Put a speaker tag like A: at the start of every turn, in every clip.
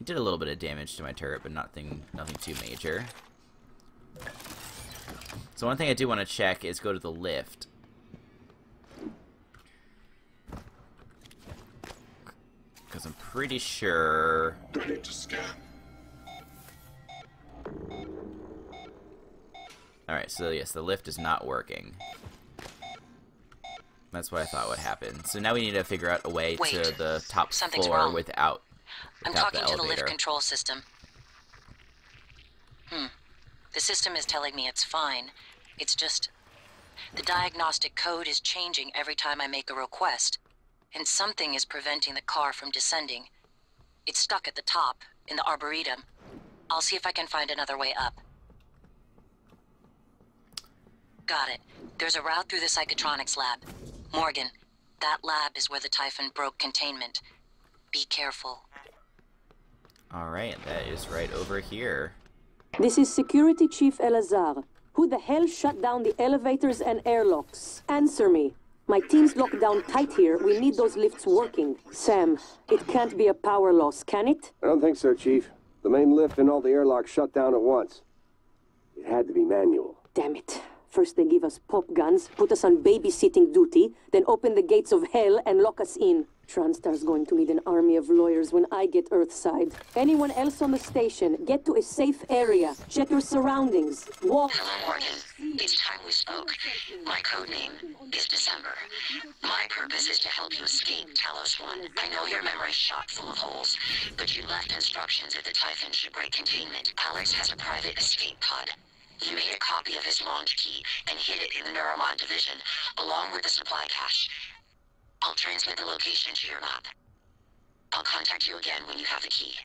A: did a little bit of damage to my turret, but nothing too major. So one thing I do want to check is go to the lift. Because I'm pretty sure...
B: Ready to scan.
A: Alright, so yes, the lift is not working. That's what I thought would happen. So now we need to figure out a way to the top floor without
C: I'm talking to the lift control system. The system is telling me it's fine. It's just... the diagnostic code is changing every time I make a request. And something is preventing the car from descending. It's stuck at the top, in the Arboretum. I'll see if I can find another way up. Got it. There's a route through the psychotronics lab. Morgan, that lab is where the Typhon broke containment. Be careful.
A: Alright, that is right over here.
D: This is Security Chief Elazar. Who the hell shut down the elevators and airlocks? Answer me. My team's locked down tight here. We need those lifts working. Sam, it can't be a power loss, can it?
E: I don't think so, Chief. The main lift and all the airlocks shut down at once. It had to be manual.
D: Damn it. First they give us pop guns, put us on babysitting duty, then open the gates of hell and lock us in. Transtar's going to need an army of lawyers when I get Earthside. Anyone else on the station, get to a safe area. Check your surroundings. Walk.
F: Hello, Morgan. It's time we spoke. My code name is December. My purpose is to help you escape Talos 1. I know your memory's shot full of holes, but you left instructions that the Typhon should break containment. Alex has a private escape pod. You made a copy of his launch key and hid it in the Neuromod division, along with the supply cache. I'll transmit the location to your map. I'll contact you again when you have the key.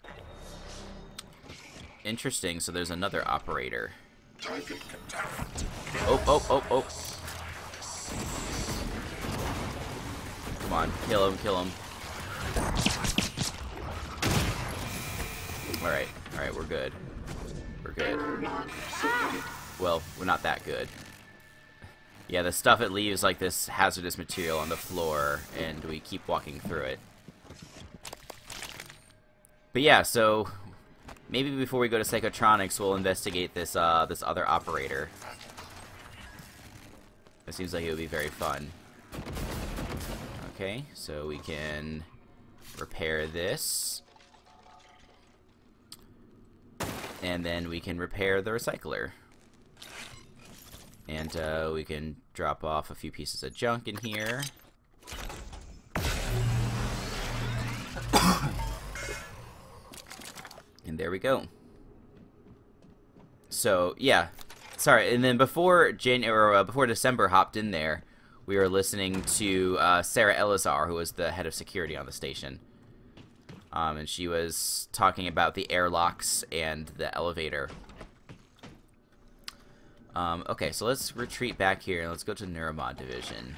A: Interesting, so there's another operator.
B: Typhon contact.
A: Oh. Come on, kill him. Alright, we're good. Well, we're not that good. Yeah, the stuff it leaves like this hazardous material on the floor, and we keep walking through it. But yeah, so maybe before we go to Psychotronics, we'll investigate this this other operator. It seems like it would be very fun. Okay, so we can repair this. And then we can repair the recycler. And we can drop off a few pieces of junk in here. And there we go. So, yeah. Sorry, and then before before December hopped in there, we were listening to Sarah Elazar, who was the head of security on the station. And she was talking about the airlocks and the elevator. Okay, so let's retreat back here and let's go to Neuromod Division.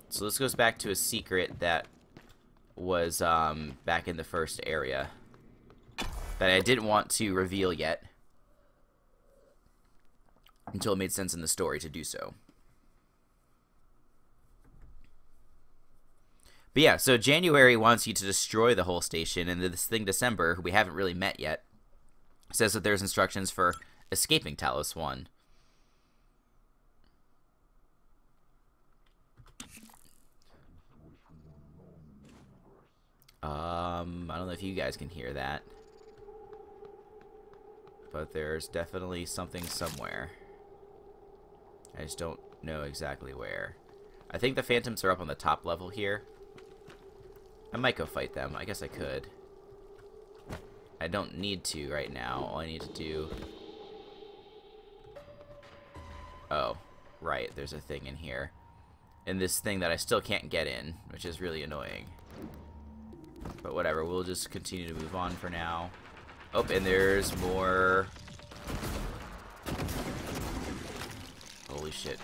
A: So this goes back to a secret that was back in the first area that I didn't want to reveal yet until it made sense in the story to do so. But yeah, so January wants you to destroy the whole station, and this thing December, who we haven't really met yet, says that there's instructions for escaping Talos 1. I don't know if you guys can hear that, but there's definitely something somewhere. I just don't know exactly where. I think the Phantoms are up on the top level here. I might go fight them. I guess I could. I don't need to right now. All I need to do... Oh, right. There's a thing in here. And this thing that I still can't get in, which is really annoying. But whatever. We'll just continue to move on for now. Oh, and there's more... Holy shit.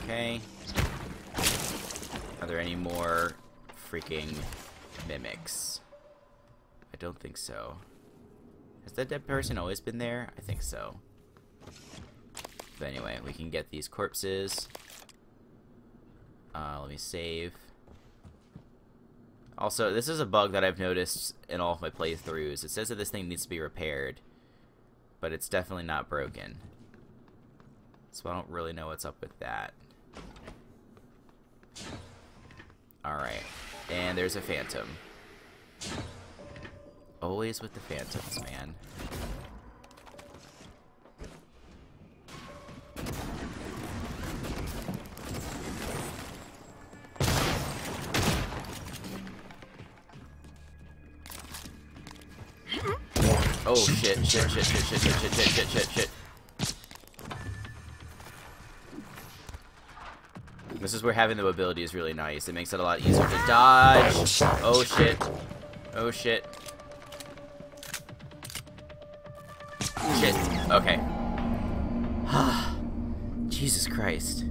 A: Okay. Are there any more freaking mimics? I don't think so. Has that dead person always been there? I think so. But anyway, we can get these corpses. Let me save. Also, this is a bug that I've noticed in all of my playthroughs. It says that this thing needs to be repaired, but it's definitely not broken. So I don't really know what's up with that. Alright, and there's a phantom. Always with the phantoms, man. Oh shit, shit. This is where having the mobility is really nice. It makes it a lot easier to dodge. Oh shit. Oh shit. Shit. Okay. Jesus Christ.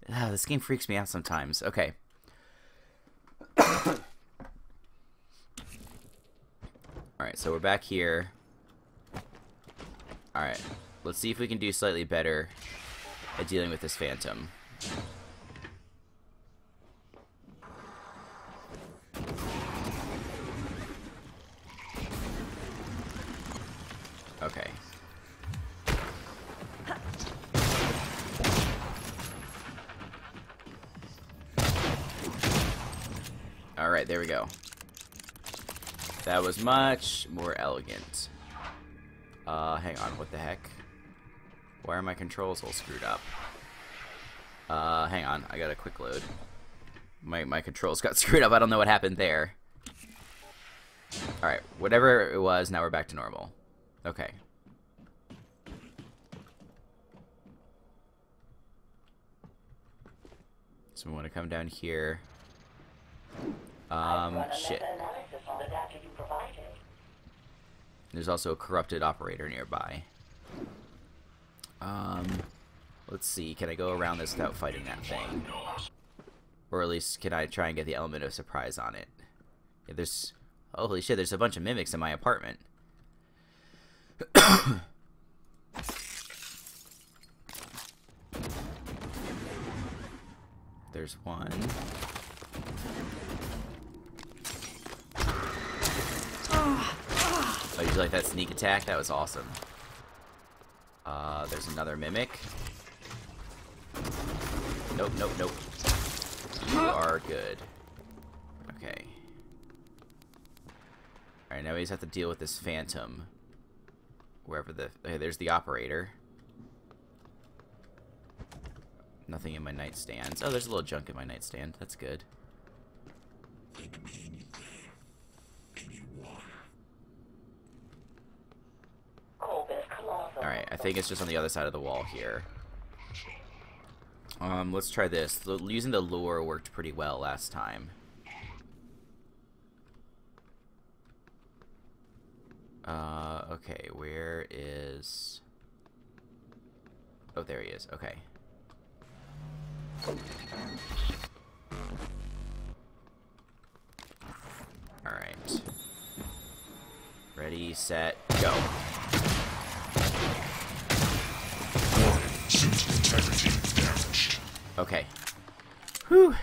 A: This game freaks me out sometimes. Okay. Alright, so we're back here. Alright. Let's see if we can do slightly better at dealing with this phantom. Okay. Alright, there we go. That was much more elegant. Hang on, what the heck? Why are my controls all screwed up? Hang on, I got a quick load. My controls got screwed up, I don't know what happened there. Alright, whatever it was, now we're back to normal. Okay. So we want to come down here. Shit. There's also a corrupted operator nearby. Let's see, can I go around this without fighting that thing? Or at least, can I try and get the element of surprise on it? Yeah, there's... Holy shit, there's a bunch of mimics in my apartment. There's one. Oh, did you like that sneak attack? That was awesome. There's another mimic. Nope, nope, nope. You are good. Okay. Alright, now we just have to deal with this phantom. Wherever the... Okay, there's the operator. Nothing in my nightstands. Oh, there's a little junk in my nightstand. That's good. Alright, I think it's just on the other side of the wall here. Let's try this. Using the lure worked pretty well last time. Okay, where is... Oh, there he is. Okay. Alright. Ready, set, go. Okay. Whew.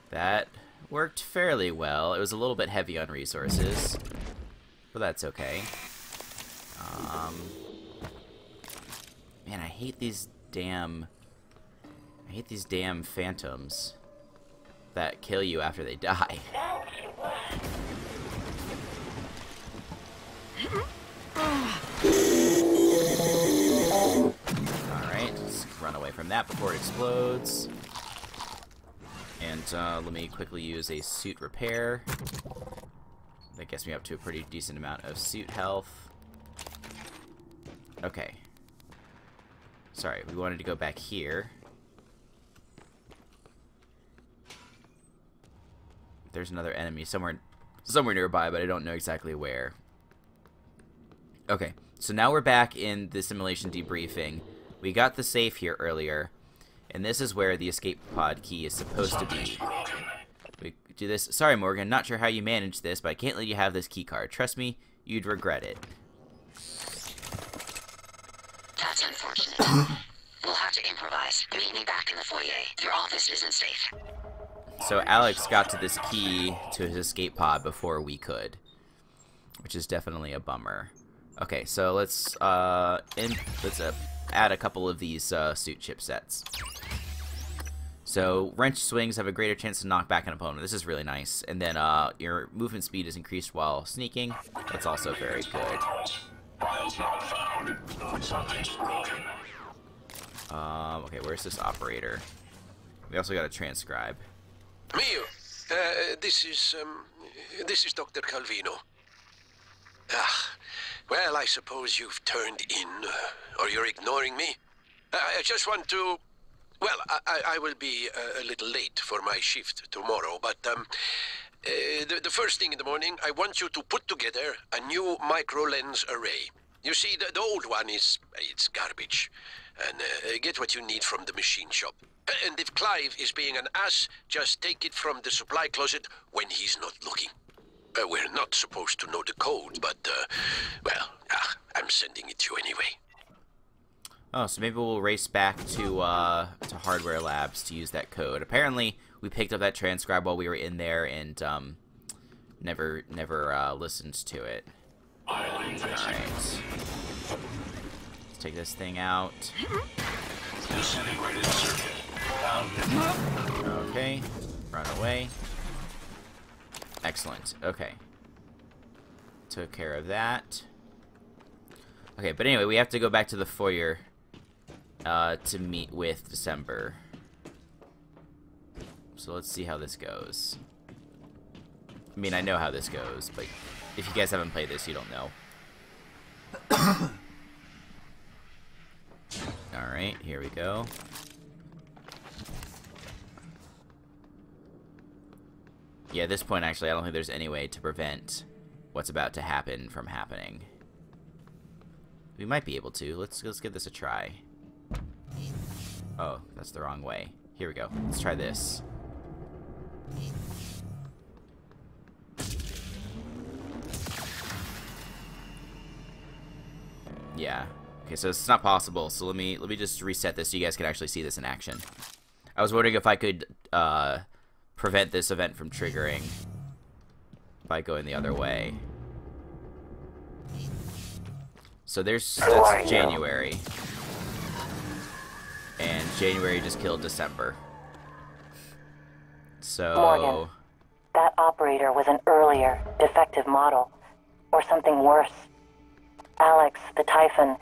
A: That worked fairly well. It was a little bit heavy on resources, but that's okay. Man, I hate these damn phantoms that kill you after they die. Alright, let's run away from that before it explodes. And let me quickly use a suit repair. That gets me up to a pretty decent amount of suit health. Okay. Sorry, we wanted to go back here. There's another enemy somewhere nearby, but I don't know exactly where. Okay, so now we're back in the simulation debriefing. We got the safe here earlier, and this is where the escape pod key is supposed to be. We do this. Sorry, Morgan, not sure how you managed this, but I can't let you have this key card. Trust me, you'd regret it.
F: That's unfortunate. We'll have to improvise. Meet me back in the foyer. Your office isn't safe.
A: So Alex got to this key to his escape pod before we could, which is definitely a bummer. Okay, so let's add a couple of these suit chipsets. So wrench swings have a greater chance to knock back an opponent. This is really nice. And then your movement speed is increased while sneaking. That's also very good. Okay, where's this operator? We also got a transcribe.
G: Mio, this is Dr. Calvino. Well, I suppose you've turned in, or you're ignoring me. I just want to... Well, I will be a little late for my shift tomorrow, but the first thing in the morning, I want you to put together a new micro-lens array. You see, the old one it's garbage. And get what you need from the machine shop. And if Clive is being an ass, just take it from the supply closet when he's not looking. We're not supposed to know the code, but, well, I'm sending it to you anyway.
A: Oh, so maybe we'll race back to Hardware Labs to use that code. Apparently, we picked up that transcribe while we were in there and never listened to it. Alright. Let's take this thing out. Okay. Run away. Excellent. Okay. Took care of that. Okay, but anyway, we have to go back to the foyer to meet with December. So let's see how this goes. I mean, I know how this goes, but if you guys haven't played this, you don't know. Alright, here we go. Yeah, at this point, actually, I don't think there's any way to prevent what's about to happen from happening. We might be able to. Let's give this a try. Oh, that's the wrong way. Here we go. Let's try this. Yeah. Okay, so it's not possible. So let me just reset this so you guys can actually see this in action. I was wondering if I could prevent this event from triggering by going the other way. So that's January. And January just killed December. So...
C: Morgan, that operator was an earlier, defective model. Or something worse. Alex, the Typhon,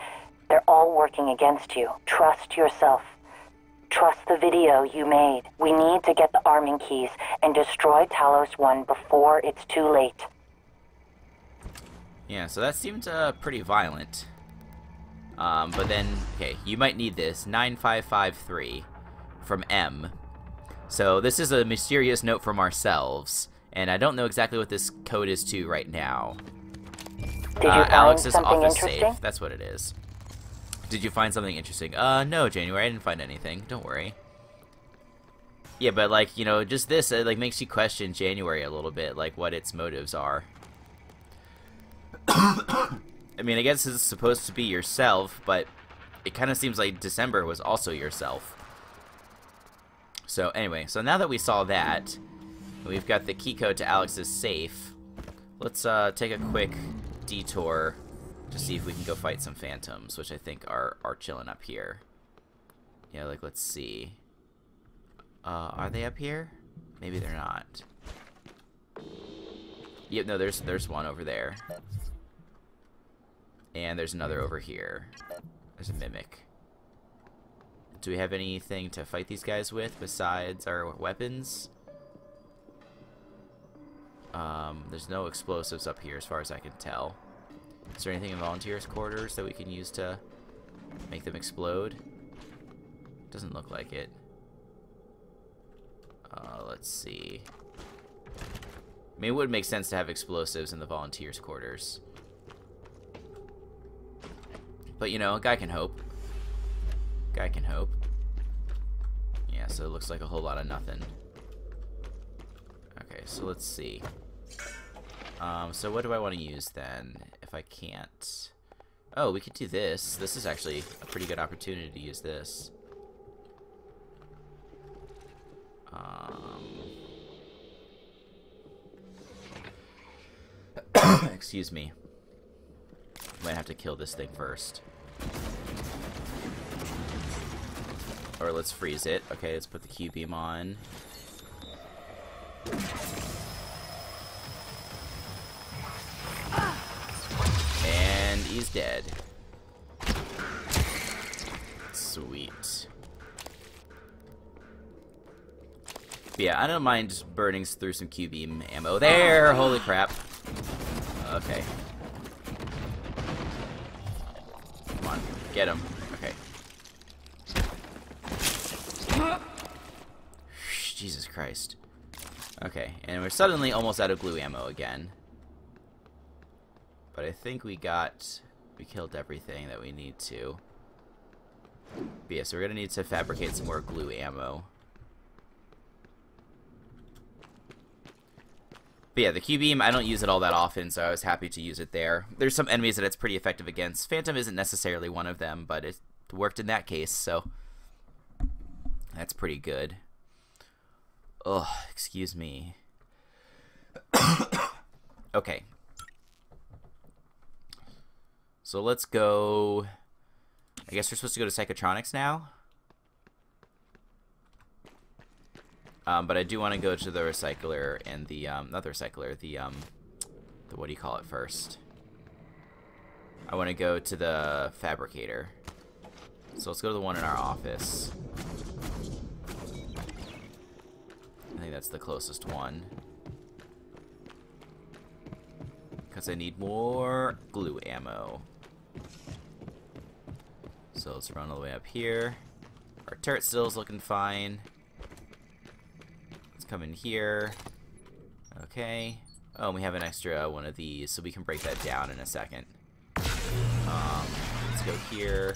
C: they're all working against you. Trust yourself. Trust the video you made. We need to get the arming keys and destroy Talos 1 before it's too late.
A: Yeah, so that seemed pretty violent. But then, okay, you might need this. 9553 from M. So this is a mysterious note from ourselves, and I don't know exactly what this code is to right now.
C: Did you find
A: Alex's
C: something
A: office
C: interesting?
A: safe. That's what it is. Did you find something interesting? No, January, I didn't find anything. Don't worry. Yeah, but, like, you know, just this, it, like, makes you question January a little bit, like, what its motives are. I mean, I guess it's supposed to be yourself, but it kind of seems like December was also yourself. So, anyway, so now that we saw that, we've got the key code to Alex's safe, let's take a quick detour to see if we can go fight some phantoms, which I think are chilling up here. Yeah, like, let's see. Are they up here? Maybe they're not. Yep, no, there's one over there. And there's another over here. There's a mimic. Do we have anything to fight these guys with besides our weapons? There's no explosives up here as far as I can tell. Is there anything in volunteers' quarters that we can use to make them explode? Doesn't look like it. Let's see. I mean, it would make sense to have explosives in the volunteers' quarters. But, you know, a guy can hope. Guy can hope. Yeah, so it looks like a whole lot of nothing. Okay, so let's see. So what do I want to use then, if I can't? Oh, we could do this. This is actually a pretty good opportunity to use this. excuse me. Might have to kill this thing first. Or let's freeze it. Okay, let's put the Q-beam on. And he's dead. Sweet. But yeah, I don't mind burning through some Q-beam ammo. There! Holy crap. Okay. Come on, get him. Okay. Jesus Christ. Okay, and we're suddenly almost out of glue ammo again. But I think we killed everything that we need to. But yeah, so we're gonna need to fabricate some more glue ammo. But yeah, the Q-beam, I don't use it all that often, so I was happy to use it there. There's some enemies that it's pretty effective against. Phantom isn't necessarily one of them, but it worked in that case, so that's pretty good. Ugh, excuse me. Okay. So let's go... I guess we're supposed to go to Psychotronics now? But I do want to go to the recycler and the, not the recycler, the what do you call it first? I want to go to the fabricator. So let's go to the one in our office. I think that's the closest one. Because I need more glue ammo. So let's run all the way up here. Our turret still is looking fine. Let's come in here. Okay. Oh, and we have an extra one of these, so we can break that down in a second. Let's go here.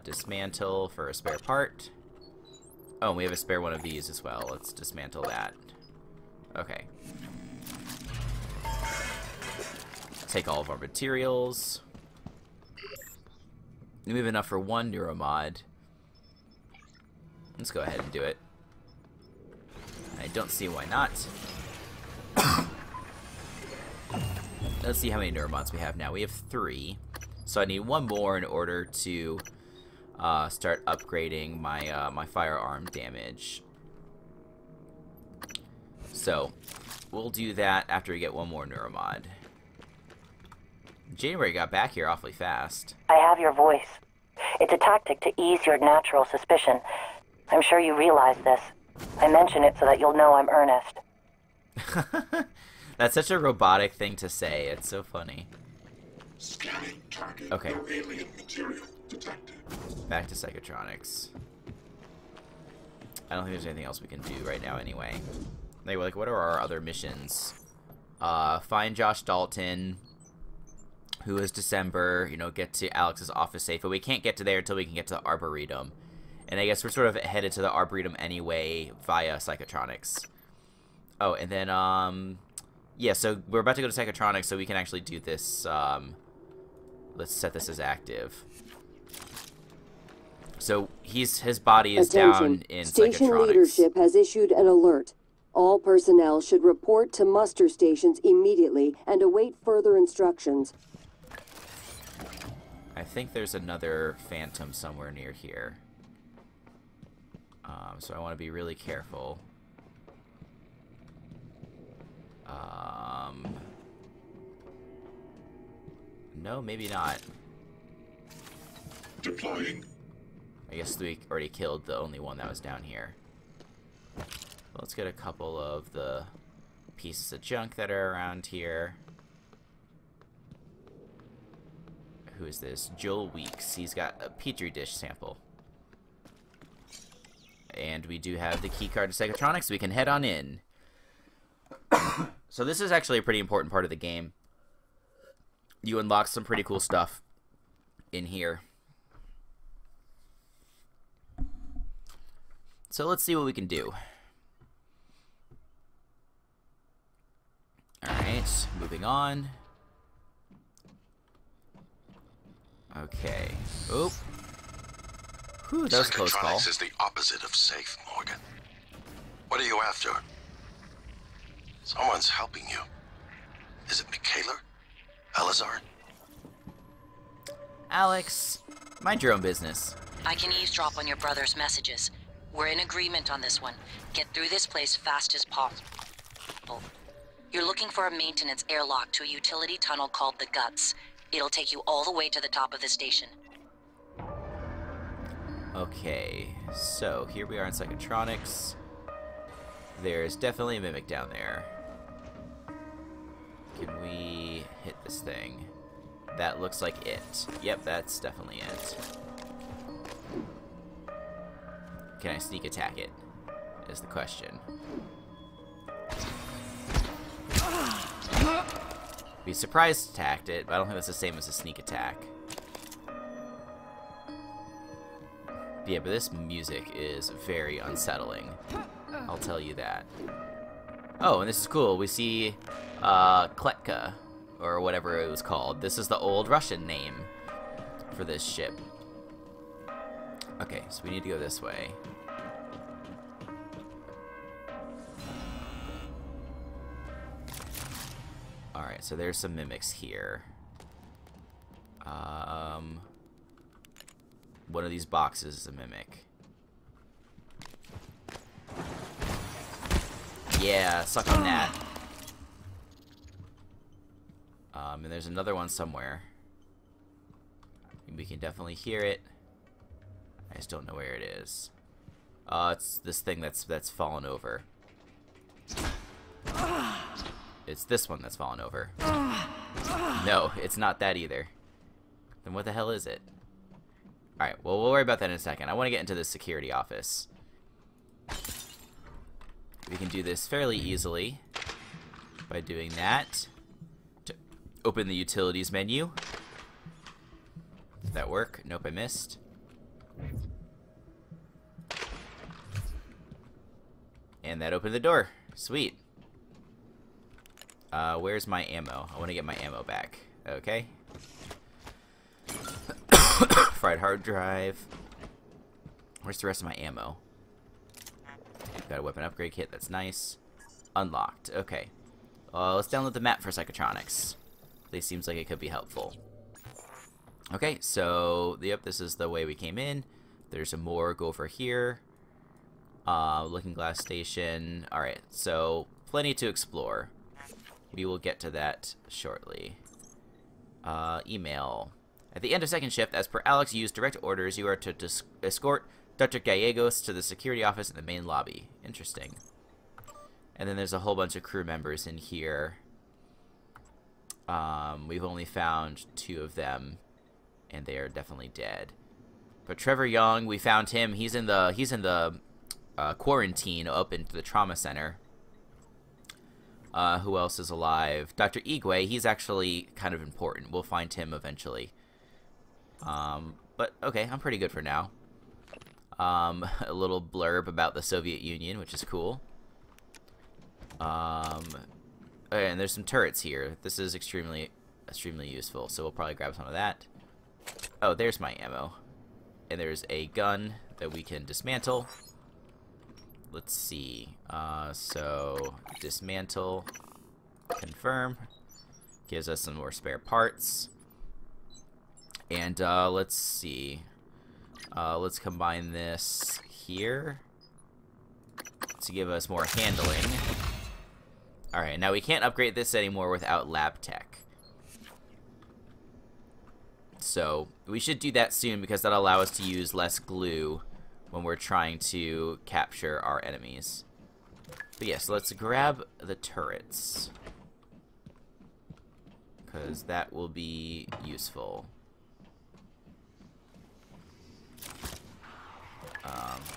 A: Dismantle for a spare part. Oh, and we have a spare one of these as well. Let's dismantle that. Okay. Take all of our materials. We have enough for one Neuromod. Let's go ahead and do it. I don't see why not. Let's see how many Neuromods we have now. We have 3. So I need one more in order to start upgrading my my firearm damage. So we'll do that after we get one more Neuromod. January got back here awfully fast.
C: I have your voice. It's a tactic to ease your natural suspicion. I'm sure you realize this. I mention it so that you'll know I'm earnest.
A: That's such a robotic thing to say. It's so funny.
B: Scanning target.
A: Okay.
B: No alien material detected.
A: Back to Psychotronics. I don't think there's anything else we can do right now anyway. Anyway, like, what are our other missions? Find Josh Dalton, who is December, you know, get to Alex's office safe, but we can't get to there until we can get to the Arboretum. And I guess we're sort of headed to the Arboretum anyway via Psychotronics. Oh, and then, yeah, so we're about to go to Psychotronics so we can actually do this, let's set this as active. So his body is down in
D: Station
A: Psychotronics.
D: leadership has issued an alert. All personnel should report to muster stations immediately and await further instructions.
A: I think there's another Phantom somewhere near here. So I want to be really careful. No, maybe not.
B: Deploying.
A: I guess we already killed the only one that was down here. Let's get a couple of the pieces of junk that are around here. Who is this? Joel Weeks. He's got a petri dish sample. And we do have the keycard to Psychotronics, so we can head on in. So this is actually a pretty important part of the game. You unlock some pretty cool stuff in here. So let's see what we can do. Alright, moving on. Okay. Oop. Whew, that was a close call.
G: Psychotronics is the opposite of safe, Morgan. What are you after? Someone's helping you. Is it Michaela? Alazar?
A: Alex, mind your own business.
C: I can eavesdrop on your brother's messages. We're in agreement on this one. Get through this place fast as possible. You're looking for a maintenance airlock to a utility tunnel called the Guts. It'll take you all the way to the top of the station.
A: Okay, so here we are in Psychotronics. There's definitely a mimic down there. Can we hit this thing? That looks like it. Yep, that's definitely it. Can I sneak attack it? Is the question. Be surprised attacked it, but I don't think that's the same as a sneak attack. Yeah, but this music is very unsettling. I'll tell you that. Oh, and this is cool. We see Kletka, or whatever it was called. This is the old Russian name for this ship. Okay, so we need to go this way. Alright, so there's some mimics here. One of these boxes is a mimic. Yeah, suck on that. And there's another one somewhere. We can definitely hear it. I just don't know where it is. It's this thing that's fallen over. It's this one that's fallen over. No, it's not that either. Then what the hell is it? Alright, well, we'll worry about that in a second. I want to get into the security office. We can do this fairly easily by doing that. To open the utilities menu. Did that work? Nope, I missed. And that opened the door. Sweet. Where's my ammo? I want to get my ammo back. Okay. Fried hard drive. Where's the rest of my ammo? Got a weapon upgrade kit. That's nice. Unlocked. Okay. Let's download the map for Psychotronics. At least seems like it could be helpful. Okay, so yep, this is the way we came in. There's a morgue over here. Looking Glass Station. Alright, so plenty to explore. We will get to that shortly. Email. At the end of second shift, as per Alex used direct orders, you are to escort Dr. Gallegos to the security office in the main lobby. Interesting. And then there's a whole bunch of crew members in here. We've only found 2 of them, and they are definitely dead. But Trevor Young, we found him. He's in the quarantine up into the trauma center. Who else is alive? Dr. Igwe, he's actually kind of important. We'll find him eventually. But okay, I'm pretty good for now. A little blurb about the Soviet Union, which is cool. Okay, and there's some turrets here. This is extremely useful, so we'll probably grab some of that. Oh, there's my ammo. And there's a gun that we can dismantle. Let's see. So, dismantle, confirm. Gives us some more spare parts. And, let's see. Let's combine this here to give us more handling. Alright, now we can't upgrade this anymore without lab tech. So, we should do that soon because that'll allow us to use less glue when we're trying to capture our enemies. But yes, let's grab the turrets, because that will be useful. Let's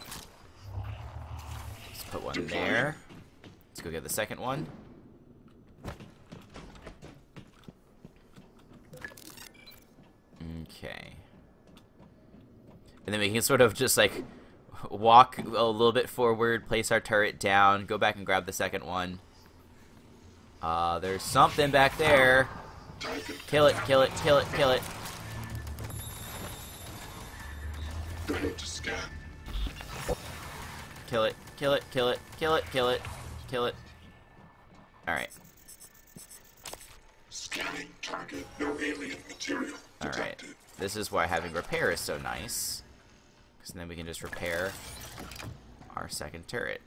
A: put one there. Let's go get the second one. Okay. And then we can sort of just like walk a little bit forward, place our turret down, go back and grab the second one. There's something back there. Kill it, kill it, kill it, kill it. Kill it, kill it, kill it, kill it, kill it, kill it. Alright.
B: Scanning target. No alien material
A: Alright.
B: detected.
A: This is why having repair is so nice. Because then we can just repair our second turret.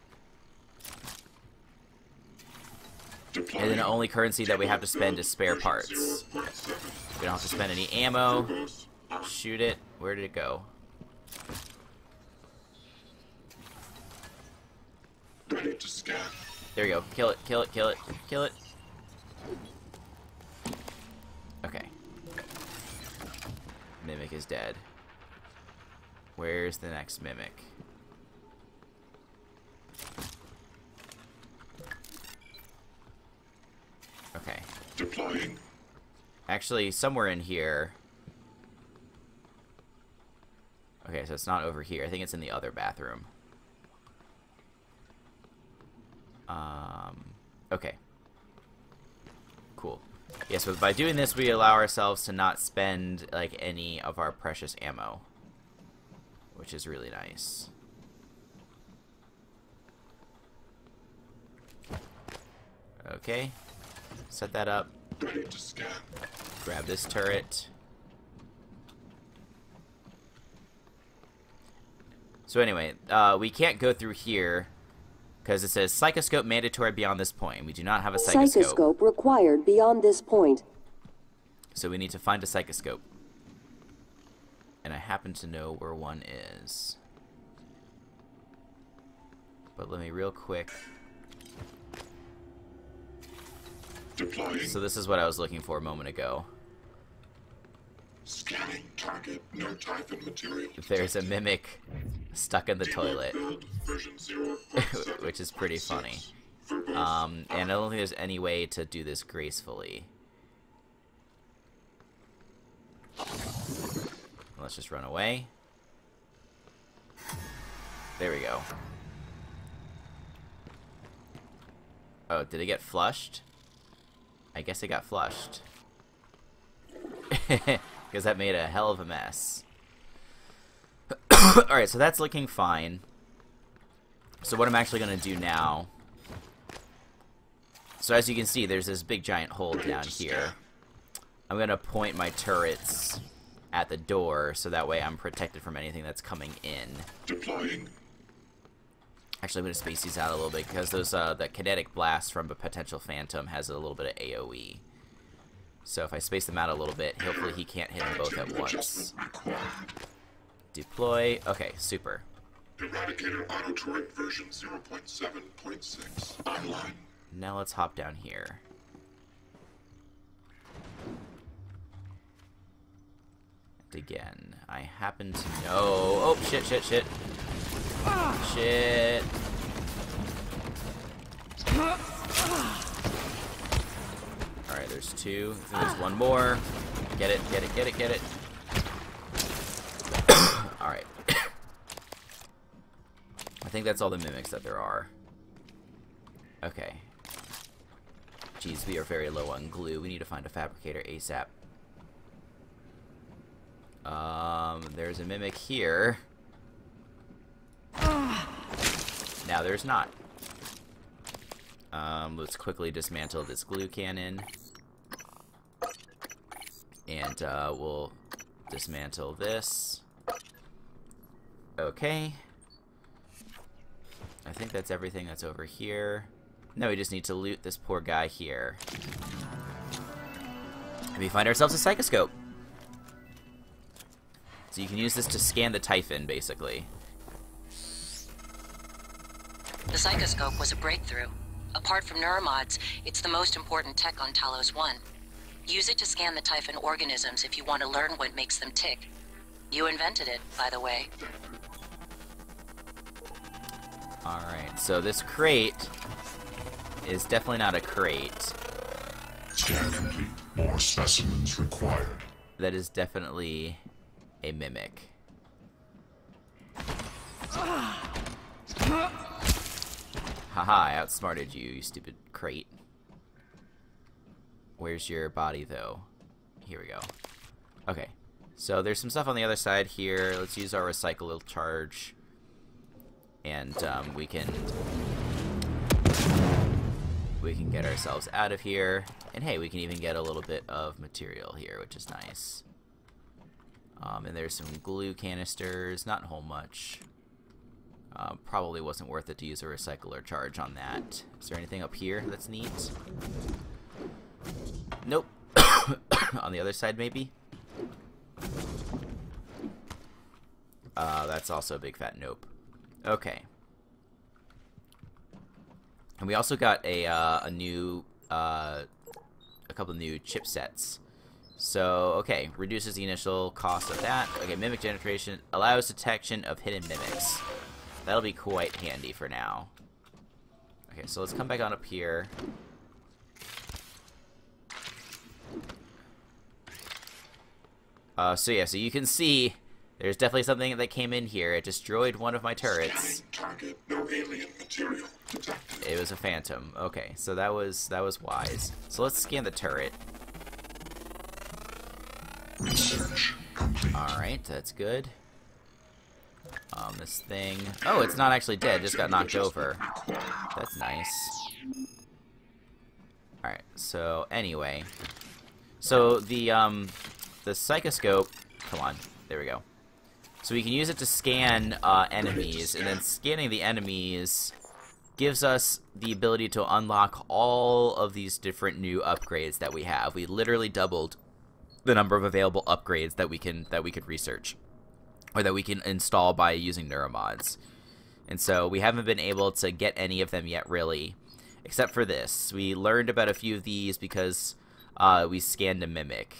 B: Deploying.
A: And then the only currency that we have to spend is spare parts. We don't have to spend any ammo. Shoot it. Where did it go?
B: Ready to scan.
A: There you go. Kill it, kill it, kill it, kill it. Okay. Mimic is dead. Where's the next mimic? Okay.
B: Deploying.
A: Actually, somewhere in here. Okay, so it's not over here. I think it's in the other bathroom. Okay. Cool. Yeah, so by doing this, we allow ourselves to not spend, like, any of our precious ammo. Which is really nice. Okay. Set that up.
B: Ready to scan.
A: Grab this turret. So anyway, we can't go through here because it says psychoscope mandatory beyond this point. We do not have a psychoscope.
D: Psychoscope required beyond this point.
A: So we need to find a psychoscope. And I happen to know where one is. But let me real quick.
B: Deploying.
A: So this is what I was looking for a moment ago.
B: Scanning target. No Typhon material.
A: There's a mimic stuck in the toilet.
B: Build version 0.
A: Which is pretty funny. And I don't think there's any way to do this gracefully. Let's just run away. There we go. Oh, did it get flushed? I guess it got flushed. Because that made a hell of a mess. Alright, so that's looking fine. So what I'm actually going to do now... So as you can see, there's this big giant hole down here. I'm going to point my turrets at the door, so that way I'm protected from anything that's coming in.
B: Deploying.
A: Actually, I'm going to space these out a little bit, because those the kinetic blast from a potential phantom has a little bit of AoE. So if I space them out a little bit, hopefully he can't hit them both at once. Deploy. Okay, super.
B: Eradicator auto turret version 0.7.6 online.
A: Now let's hop down here. And again, I happen to know... Oh, shit, shit, shit. Shit. Alright, there's two. There's one more. Get it, get it, get it, get it. Alright. I think that's all the mimics that there are. Okay. Jeez, we are very low on glue. We need to find a fabricator ASAP. There's a mimic here. Now there's not. Let's quickly dismantle this glue cannon. And, we'll dismantle this. Okay. I think that's everything that's over here. Now we just need to loot this poor guy here. And we find ourselves a psychoscope. So you can use this to scan the Typhon, basically.
C: The psychoscope was a breakthrough. Apart from Neuromods, it's the most important tech on Talos 1. Use it to scan the Typhon organisms if you want to learn what makes them tick. You invented it, by the way.
A: Alright, so this crate is definitely not a crate.
B: Scan complete. More specimens required.
A: That is definitely a mimic. Haha, I outsmarted you, you stupid crate. Where's your body, though? Here we go. Okay, so there's some stuff on the other side here. Let's use our recycle charge. And we can we can get ourselves out of here. And hey, we can even get a little bit of material here, which is nice. And there's some glue canisters, not a whole much. Probably wasn't worth it to use a recycler charge on that. Is there anything up here that's neat? Nope. On the other side, maybe? That's also a big fat nope. Okay. And we also got a couple new chipsets. So, okay, reduces the initial cost of that. Okay, mimic generation allows detection of hidden mimics. That'll be quite handy for now. Okay, so let's come back on up here. So yeah, so you can see there's definitely something that came in here. It destroyed one of my turrets.
B: Target, no alien material detected.
A: It was a phantom. Okay, so that was wise. So let's scan the turret.
B: Research complete.
A: Alright, that's good. This thing... Oh, it's not actually dead, it just got knocked over. That's nice. Alright, so anyway. So the psychoscope... Come on, there we go. So we can use it to scan enemies, and then scanning the enemies gives us the ability to unlock all of these different new upgrades that we have. We literally doubled the number of available upgrades that we could research, or that we can install by using Neuromods. And so we haven't been able to get any of them yet, really, except for this. We learned about a few of these because we scanned a mimic,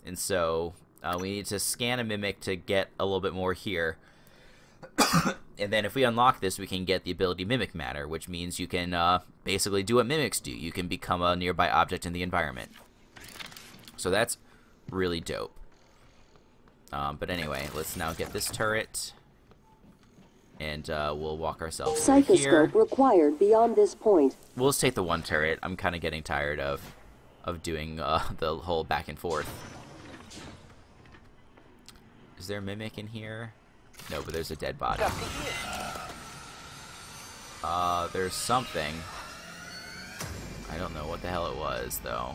A: and so we need to scan a mimic to get a little bit more here. And then if we unlock this, we can get the ability Mimic Matter, which means you can basically do what mimics do. You can become a nearby object in the environment. So that's really dope. But anyway, let's now get this turret, and we'll walk ourselves through here.
D: Psychoscope required beyond this point.
A: We'll just take the one turret. I'm kind of getting tired of doing the whole back and forth. Is there a mimic in here? No, but there's a dead body. There's something. I don't know what the hell it was, though.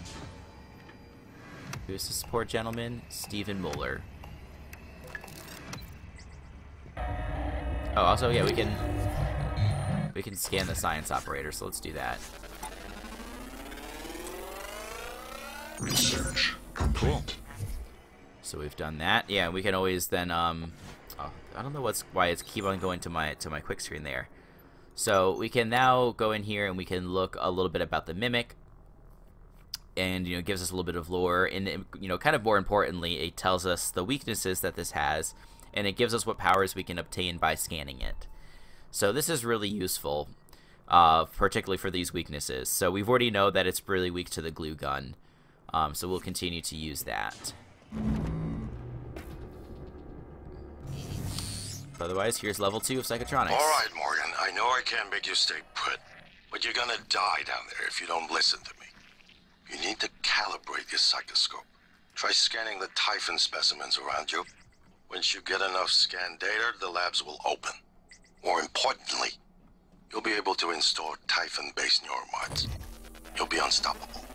A: Who's the support gentleman? Stephen Muller. Oh, also, yeah, we can scan the science operator, so let's do that.
B: Research complete.
A: Cool. So we've done that. Yeah, we can always then oh, I don't know why it's keep on going to my quick screen there. So we can now go in here and we can look a little bit about the mimic, and it gives us a little bit of lore, and kind of more importantly, it tells us the weaknesses that this has, and it gives us what powers we can obtain by scanning it. So this is really useful, particularly for these weaknesses. So we've already know that it's really weak to the glue gun, so we'll continue to use that. Otherwise, here's level 2 of Psychotronics.
H: All right, Morgan, I know I can't make you stay put, but you're gonna die down there if you don't listen to me. You need to calibrate your psychoscope. Try scanning the Typhon specimens around you. Once you get enough scan data, the labs will open. More importantly, you'll be able to install Typhon-based Neuromods. You'll be unstoppable.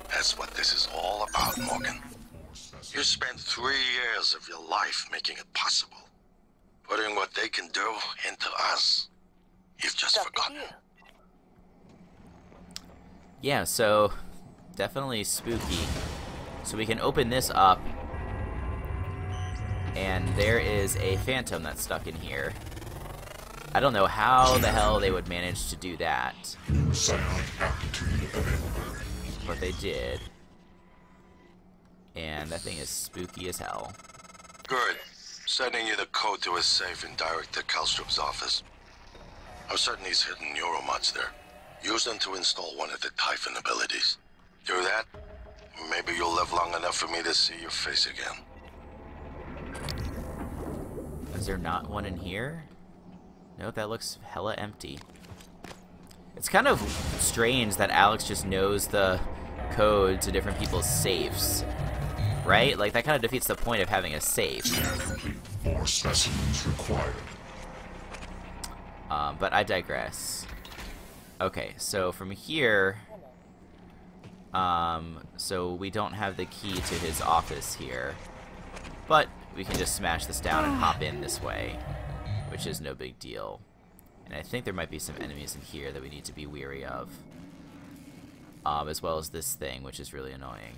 H: That's what this is all about, Morgan. You spent 3 years of your life making it possible. Putting what they can do into us. You've just forgotten.
A: Yeah, so definitely spooky. So we can open this up, and there is a phantom that's stuck in here. I don't know how the hell they would manage to do that, but they did. And that thing is spooky as hell.
H: Good. Sending you the code to a safe and direct to Kalstrup's office. I'm certain he's hidden Neuromods there. Use them to install one of the Typhon abilities. Do that, maybe you'll live long enough for me to see your face again.
A: Is there not one in here? No, that looks hella empty. It's kind of strange that Alex just knows the code to different people's safes. Right? Like, that kind of defeats the point of having a safe.
B: More specimens required.
A: But I digress. Okay, so from here, so we don't have the key to his office here, but we can just smash this down and hop in this way, which is no big deal. And I think there might be some enemies in here that we need to be weary of, as well as this thing, which is really annoying.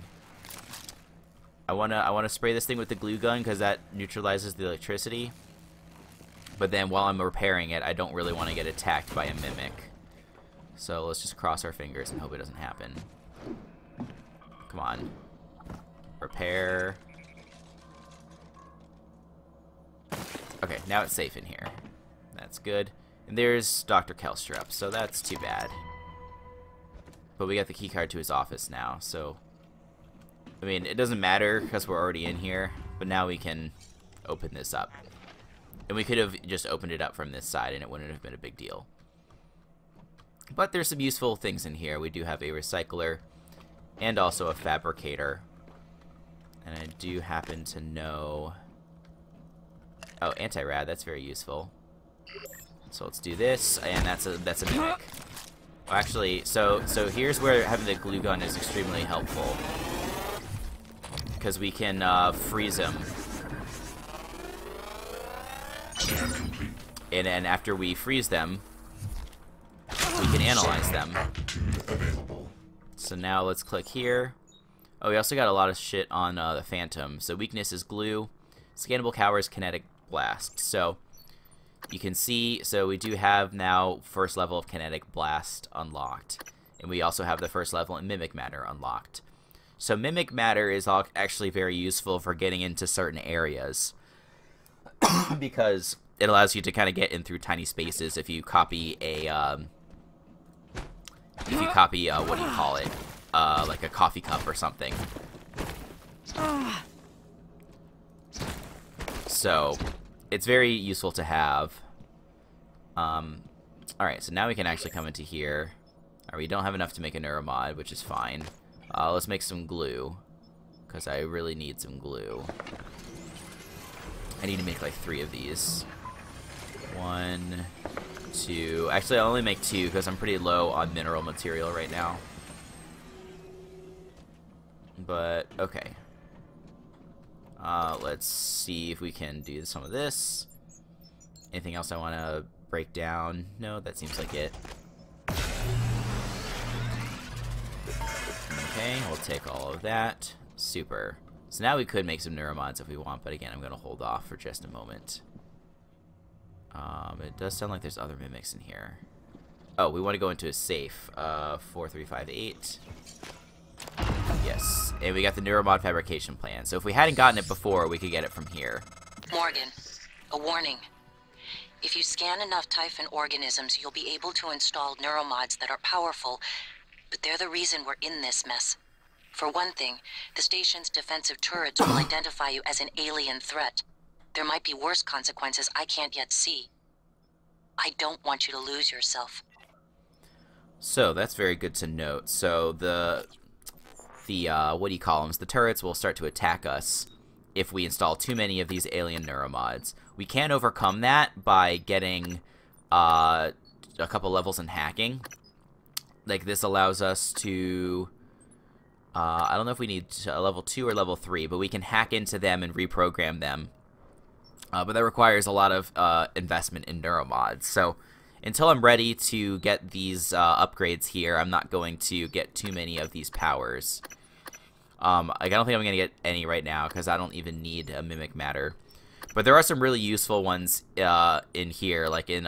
A: I wanna spray this thing with the glue gun because that neutralizes the electricity. But then while I'm repairing it, I don't really want to get attacked by a mimic. So let's just cross our fingers and hope it doesn't happen. Come on. Repair. Okay, now it's safe in here. That's good. And there's Dr. Kelstrup, so that's too bad. But we got the keycard to his office now, so... I mean, it doesn't matter because we're already in here, but now we can open this up. And we could have just opened it up from this side and it wouldn't have been a big deal. But there's some useful things in here. We do have a recycler and also a fabricator. And I do happen to know... Oh, anti-rad, that's very useful. So let's do this, and that's a mimic. Well, actually, so here's where having the glue gun is extremely helpful. Because we can freeze them. And then after we freeze them, we can analyze them. So now let's click here. Oh, we also got a lot of shit on the Phantom. So weakness is glue. Scannable cowers, kinetic blast. So you can see, so we do have now first level of kinetic blast unlocked. And we also have the first level in mimic matter unlocked. So mimic matter is actually very useful for getting into certain areas. Because it allows you to kind of get in through tiny spaces if you copy a, what do you call it? Like a coffee cup or something. So, it's very useful to have. Alright, so now we can actually come into here. Alright, we don't have enough to make a neuromod, which is fine. Let's make some glue, because I really need some glue. I need to make like 3 of these. 1, 2. Actually, I'll only make 2 because I'm pretty low on mineral material right now. But, okay. Let's see if we can do some of this. Anything else I want to break down? No, that seems like it. Okay, we'll take all of that. Super. So now we could make some neuromods if we want, but again, I'm going to hold off for just a moment. It does sound like there's other mimics in here. Oh, we want to go into a safe. 4358. Yes, and we got the Neuromod fabrication plan. So if we hadn't gotten it before, we could get it from here.
C: Morgan, a warning. If you scan enough Typhon organisms, you'll be able to install neuromods that are powerful, but they're the reason we're in this mess. For one thing, the station's defensive turrets will identify you as an alien threat. There might be worse consequences I can't yet see. I don't want you to lose yourself.
A: So that's very good to note. So the what do you call them? The turrets will start to attack us if we install too many of these alien neuromods. We can overcome that by getting a couple levels in hacking. Like this allows us to I don't know if we need a level 2 or level 3, but we can hack into them and reprogram them. But that requires a lot of investment in neuromods. So until I'm ready to get these upgrades here, I'm not going to get too many of these powers. I don't think I'm going to get any right now because I don't even need a mimic matter. But there are some really useful ones in here, like there's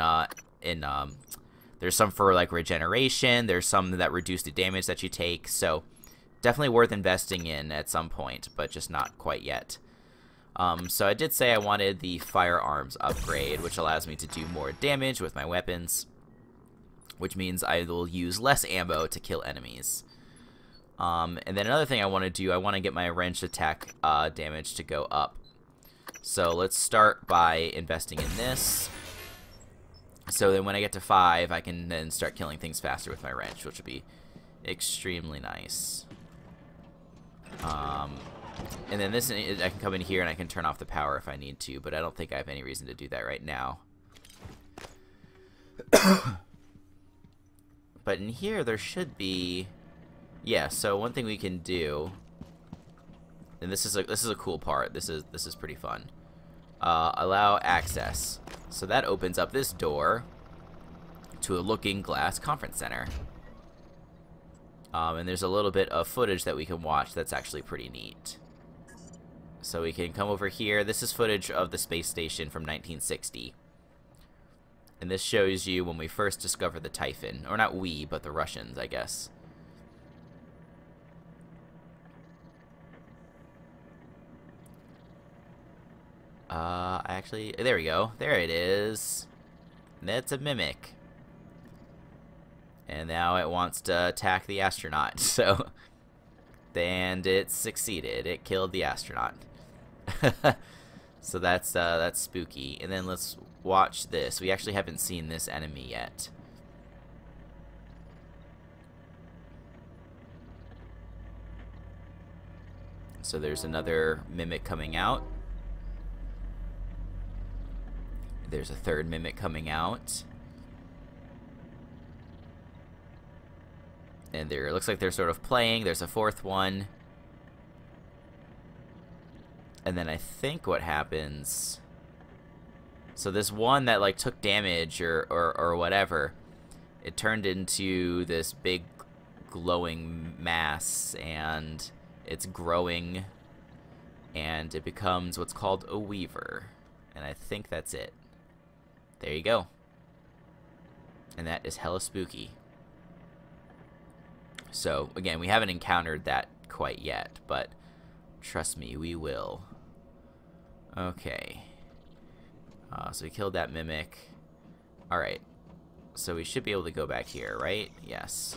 A: some for like regeneration. There's some that reduce the damage that you take. So definitely worth investing in at some point, but just not quite yet. So I did say I wanted the firearms upgrade, which allows me to do more damage with my weapons, which means I will use less ammo to kill enemies. And then another thing I want to do, I want to get my wrench attack damage to go up. So let's start by investing in this. So then when I get to 5, I can then start killing things faster with my wrench, which would be extremely nice. And then this, I can come in here and I can turn off the power if I need to, but I don't think I have any reason to do that right now. But in here, there should be... Yeah, so one thing we can do... And this is a cool part. This is pretty fun. Allow access. So that opens up this door to a looking glass conference center. And there's a little bit of footage that we can watch that's actually pretty neat. So we can come over here. This is footage of the space station from 1960. And this shows you when we first discovered the Typhon. Or not we, but the Russians, I guess. Actually, there we go. There it is. That's a mimic. And now it wants to attack the astronaut. So, and it succeeded. It killed the astronaut. So that's spooky. And then let's watch this. We actually haven't seen this enemy yet. So there's another mimic coming out. There's a third mimic coming out. And it looks like they're sort of playing. There's a fourth one. And then I think what happens... So this one that like took damage or whatever, it turned into this big glowing mass, and it's growing, and it becomes what's called a weaver. And I think that's it. There you go. And that is hella spooky. So, again, we haven't encountered that quite yet, but trust me, we will. Okay. So we killed that mimic. Alright. So we should be able to go back here, right? Yes.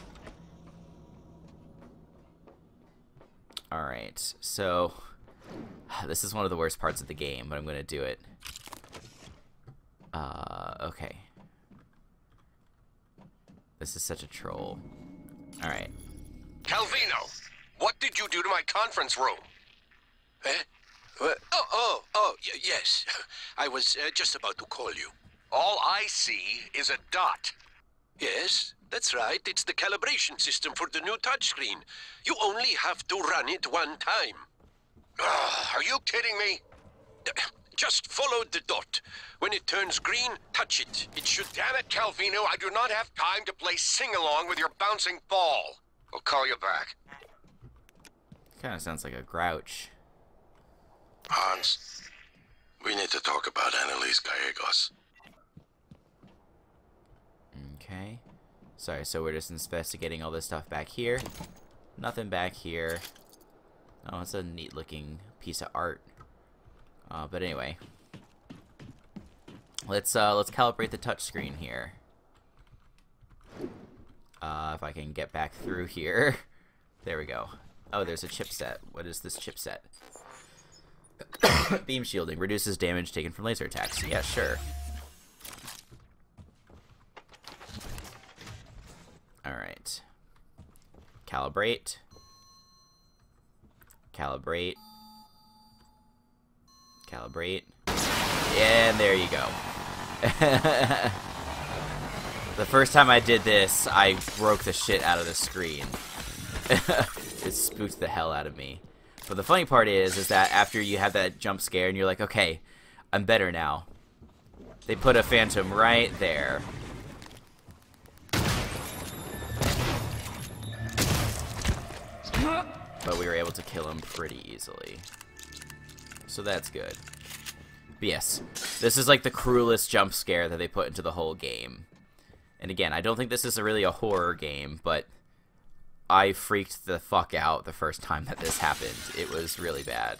A: Alright, so this is one of the worst parts of the game, but I'm going to do it. Okay. This is such a troll. Alright.
G: Calvino, what did you do to my conference room? Eh? Yes. I was just about to call you.
H: All I see is a dot.
G: Yes, that's right. It's the calibration system for the new touchscreen. You only have to run it one time.
H: Are you kidding me?
G: Just follow the dot. When it turns green, touch it. It should...
H: Damn it, Calvino, I do not have time to play sing-along with your bouncing ball. I'll call you back.
A: Kind of sounds like a grouch.
H: Hans, we need to talk about Annalise Gallegos.
A: Okay. Sorry, so we're just investigating all this stuff back here. Nothing back here. Oh, it's a neat looking piece of art. But anyway. Let's calibrate the touchscreen here. If I can get back through here. There we go. Oh, there's a chipset. What is this chipset? Beam shielding. Reduces damage taken from laser attacks. Yeah, sure. Alright. Calibrate. Calibrate. Calibrate. And there you go. The first time I did this, I broke the shit out of the screen. It spooked the hell out of me. But the funny part is that after you have that jump scare and you're like, okay, I'm better now. They put a phantom right there. But we were able to kill him pretty easily. So that's good. But yes, this is like the cruelest jump scare that they put into the whole game. And again, I don't think this is really a horror game, but I freaked the fuck out the first time that this happened. It was really bad.